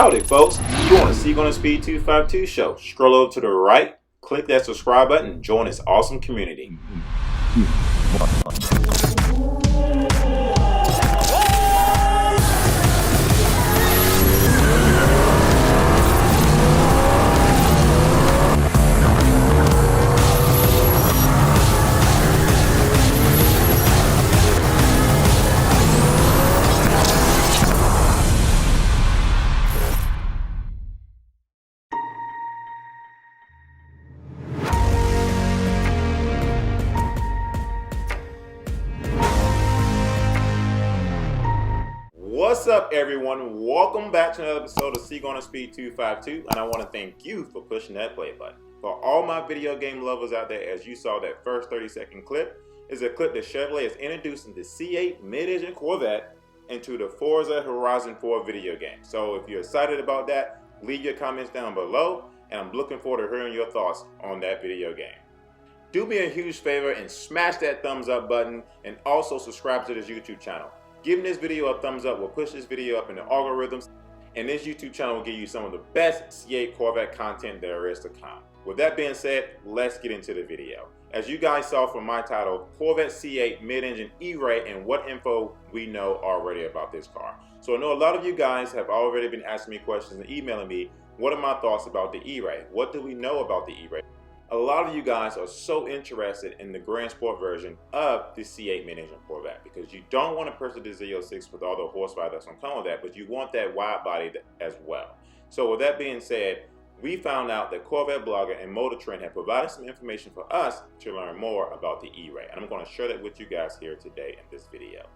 Howdy folks, you on the C8 on the Speed 252 show. Scroll over to the right, click that subscribe button, and join this awesome community. What's up everyone, welcome back to another episode of C8 on the Speed 252, and I want to thank you for pushing that play button. For all my video game lovers out there, as you saw that first 30-second clip, is a clip that Chevrolet is introducing the C8 Mid Engine Corvette into the Forza Horizon 4 video game. So if you're excited about that, leave your comments down below, and I'm looking forward to hearing your thoughts on that video game. Do me a huge favor and smash that thumbs up button, and also subscribe to this YouTube channel. Giving this video a thumbs up will push this video up in the algorithms, and this YouTube channel will give you some of the best C8 Corvette content there is to come. With that being said, let's get into the video. As you guys saw from my title, Corvette C8 Mid Engine E-Ray, and what info we know already about this car. So I know a lot of you guys have already been asking me questions and emailing me, what are my thoughts about the E-Ray? What do we know about the E-Ray? A lot of you guys are so interested in the Grand Sport version of the C8 Mid Engine Corvette because you don't want to purchase the Z06 with all the horsepower that's going to come with that, but you want that wide body as well. So with that being said, we found out that Corvette Blogger and MotorTrend have provided some information for us to learn more about the E-Ray, and I'm going to share that with you guys here today in this video.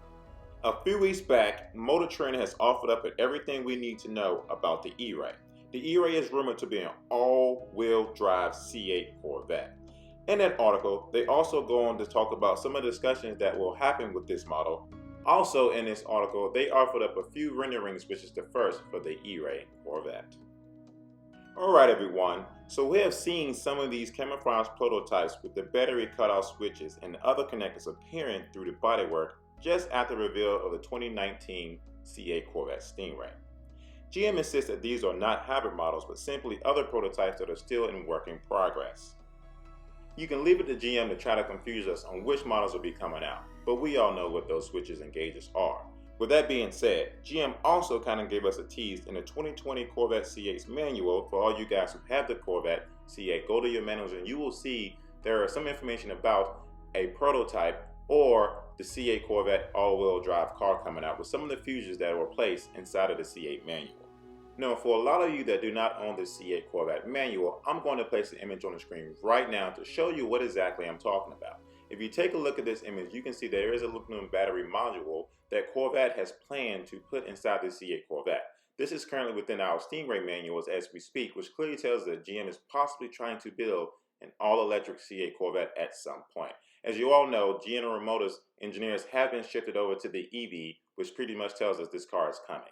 A few weeks back, MotorTrend has offered up everything we need to know about the E-Ray. The E-Ray is rumored to be an all-wheel drive C8 Corvette. In that article, they also go on to talk about some of the discussions that will happen with this model. Also in this article, they offered up a few renderings, which is the first for the E-Ray Corvette. Alright everyone, so we have seen some of these camouflage prototypes with the battery cutoff switches and other connectors appearing through the bodywork just after the reveal of the 2019 C8 Corvette Stingray. GM insists that these are not hybrid models, but simply other prototypes that are still in work in progress. You can leave it to GM to try to confuse us on which models will be coming out, but we all know what those switches and gauges are. With that being said, GM also kind of gave us a tease in the 2020 Corvette C8's manual. For all you guys who have the Corvette C8, go to your manuals and you will see there are some information about a prototype or the C8 Corvette all-wheel drive car coming out with some of the fusions that were placed inside of the C8 manual. Now, for a lot of you that do not own the C8 Corvette manual, I'm going to place the image on the screen right now to show you what exactly I'm talking about. If you take a look at this image, you can see there is a lithium battery module that Corvette has planned to put inside the C8 Corvette. This is currently within our Stingray manuals as we speak, which clearly tells us that GM is possibly trying to build an all-electric C8 Corvette at some point. As you all know, General Motors engineers have been shifted over to the EV, which pretty much tells us this car is coming.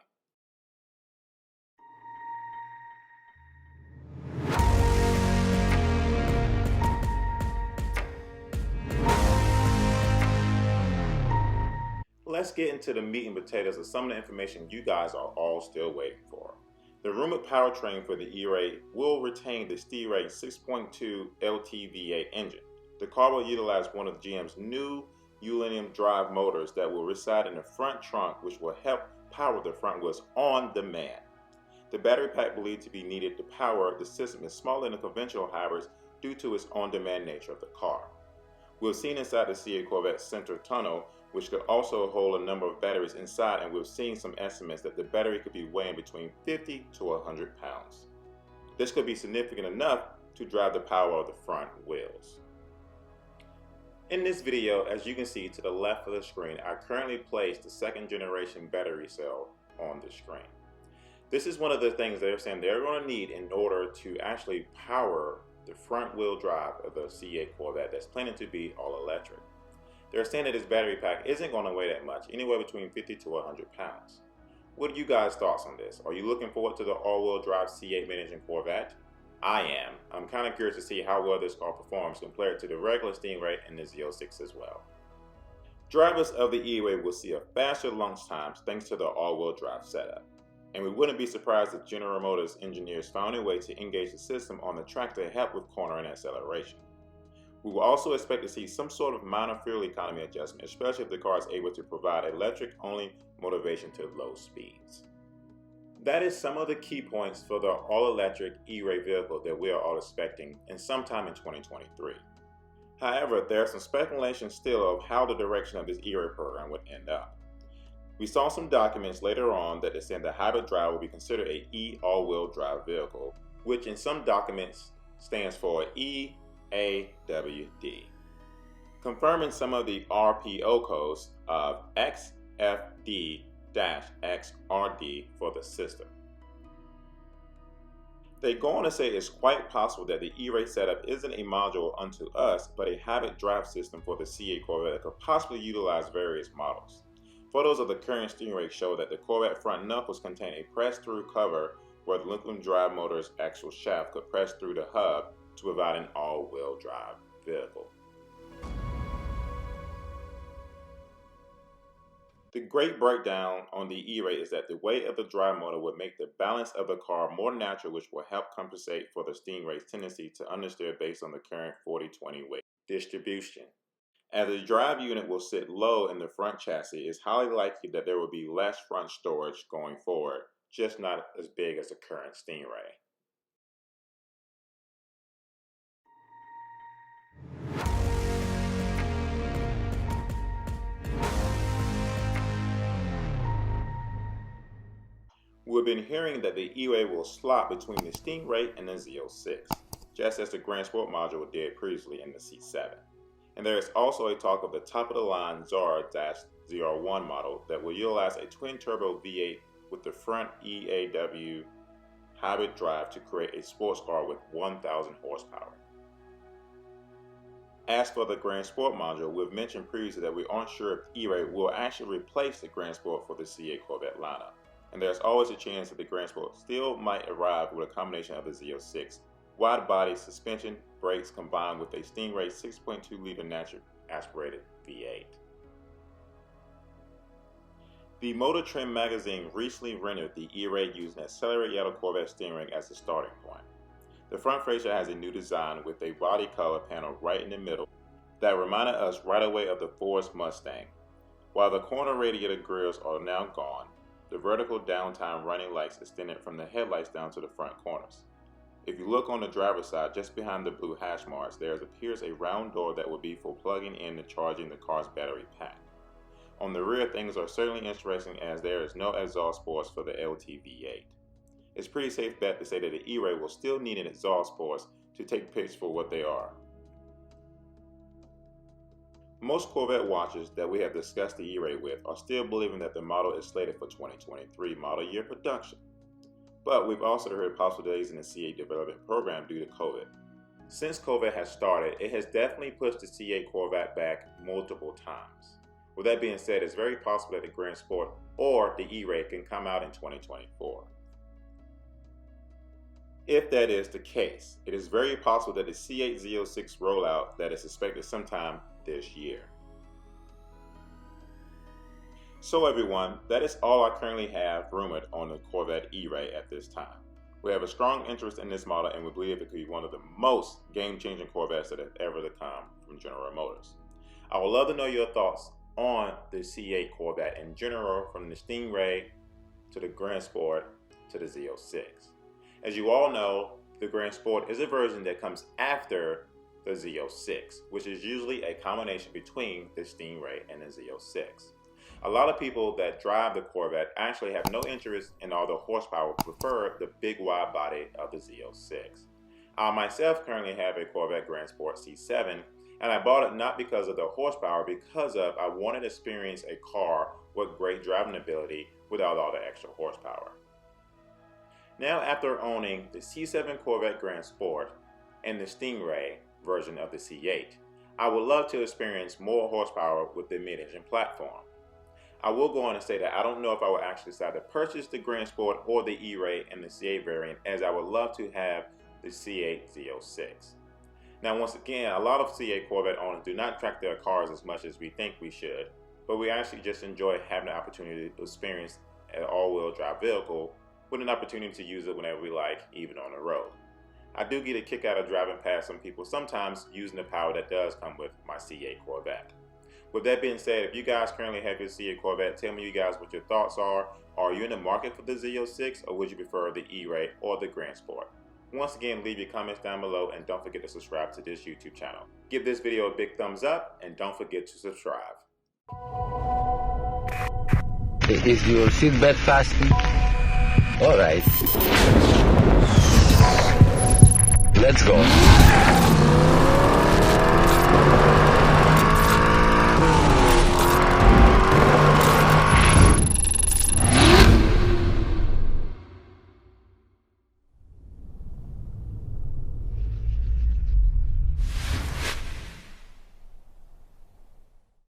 Let's get into the meat and potatoes of some of the information you guys are all still waiting for. The rumored powertrain for the E-Ray will retain the Stingray 6.2 LTVA engine. The car will utilize one of GM's new UNVEILING drive motors that will reside in the front trunk, which will help power the front wheels on demand. The battery pack believed to be needed to power the system is smaller than the conventional hybrids due to its on-demand nature of the car. We've seen inside the C8 Corvette center tunnel, which could also hold a number of batteries inside, and we've seen some estimates that the battery could be weighing between 50 to 100 pounds. This could be significant enough to drive the power of the front wheels. In this video, as you can see to the left of the screen, I currently placed the second generation battery cell on the screen. This is one of the things they're saying they're going to need in order to actually power the front wheel drive of the C8 Corvette that's planning to be all electric. They're saying that this battery pack isn't going to weigh that much, anywhere between 50 to 100 pounds. What are you guys' thoughts on this? Are you looking forward to the all-wheel drive C8 Mid Engine Corvette? I am. I'm kind of curious to see how well this car performs compared to the regular Stingray and the Z06 as well. Drivers of the E-Ray will see a faster launch times thanks to the all-wheel drive setup. And we wouldn't be surprised if General Motors engineers found a way to engage the system on the track to help with corner and acceleration. We will also expect to see some sort of minor fuel economy adjustment, especially if the car is able to provide electric-only motivation to low speeds. That is some of the key points for the all-electric E-Ray vehicle that we are all expecting in sometime in 2023. However, there are some speculation still of how the direction of this E-Ray program would end up. We saw some documents later on that said the hybrid drive will be considered a E all-wheel drive vehicle, which in some documents stands for EAWD, confirming some of the RPO codes of XFD-XRD for the system. They go on to say it's quite possible that the E-Ray setup isn't a module unto us, but a hybrid drive system for the C8 Corvette that could possibly utilize various models. Photos of the current steering rack show that the Corvette front knuckles contain a press-through cover where the liquid drive motor's actual shaft could press through the hub to provide an all-wheel drive vehicle. The great breakdown on the E-Ray is that the weight of the drive motor would make the balance of the car more natural, which will help compensate for the steering rack's tendency to understeer based on the current 40-20 weight distribution. As the drive unit will sit low in the front chassis, it's highly likely that there will be less front storage going forward, just not as big as the current Stingray. We've been hearing that the E-Ray will slot between the Stingray and the Z06, just as the Grand Sport module did previously in the C7. And there is also a talk of the top-of-the-line ZR-ZR1 model that will utilize a twin-turbo V8 with the front EAW hybrid drive to create a sports car with 1,000 horsepower. As for the Grand Sport module, we've mentioned previously that we aren't sure if E-Ray will actually replace the Grand Sport for the C8 Corvette lineup. And there's always a chance that the Grand Sport still might arrive with a combination of the Z06, wide body suspension, brakes combined with a Stingray 6.2-liter naturally aspirated V8. The MotorTrend magazine recently rendered the E-Ray using an accelerated yellow Corvette steering rack as the starting point. The front fascia has a new design with a body color panel right in the middle that reminded us right away of the Ford's Mustang. While the corner radiator grills are now gone, the vertical downtime running lights extended from the headlights down to the front corners. If you look on the driver's side, just behind the blue hash marks, there appears a round door that will be for plugging in and charging the car's battery pack. On the rear, things are certainly interesting as there is no exhaust ports for the LTV8. It's a pretty safe bet to say that the E-Ray will still need an exhaust ports to take pics for what they are. Most Corvette watchers that we have discussed the E-Ray with are still believing that the model is slated for 2023 model year production. But we've also heard possible delays in the C8 development program due to COVID. Since COVID has started, it has definitely pushed the C8 Corvette back multiple times. With that being said, it's very possible that the Grand Sport or the E-Ray can come out in 2024. If that is the case, it is very possible that the C8 Z06 rollout that is expected sometime this year. So everyone, that is all I currently have rumored on the Corvette E-Ray at this time. We have a strong interest in this model and we believe it could be one of the most game-changing Corvettes that have ever come from General Motors. I would love to know your thoughts on the C8 Corvette in general, from the Stingray to the Grand Sport to the Z06. As you all know, the Grand Sport is a version that comes after the Z06, which is usually a combination between the Stingray and the Z06. A lot of people that drive the Corvette actually have no interest in all the horsepower, prefer the big wide body of the Z06. I myself currently have a Corvette Grand Sport C7, and I bought it not because of the horsepower, because of I wanted to experience a car with great driving ability without all the extra horsepower. Now, after owning the C7 Corvette Grand Sport and the Stingray version of the C8, I would love to experience more horsepower with the Mid Engine platform. I will go on and say that I don't know if I would actually decide to purchase the Grand Sport or the E-Ray and the C8 variant, as I would love to have the C8 Z06. Now, once again, a lot of C8 Corvette owners do not track their cars as much as we think we should, but we actually just enjoy having the opportunity to experience an all-wheel drive vehicle with an opportunity to use it whenever we like, even on the road. I do get a kick out of driving past some people, sometimes using the power that does come with my C8 Corvette. With that being said, if you guys currently have your C8 Corvette, tell me you guys what your thoughts are. Are you in the market for the Z06, or would you prefer the E-Ray or the Grand Sport? Once again, leave your comments down below and don't forget to subscribe to this YouTube channel. Give this video a big thumbs up and don't forget to subscribe. Is your seatbelt fastened? All right. Let's go.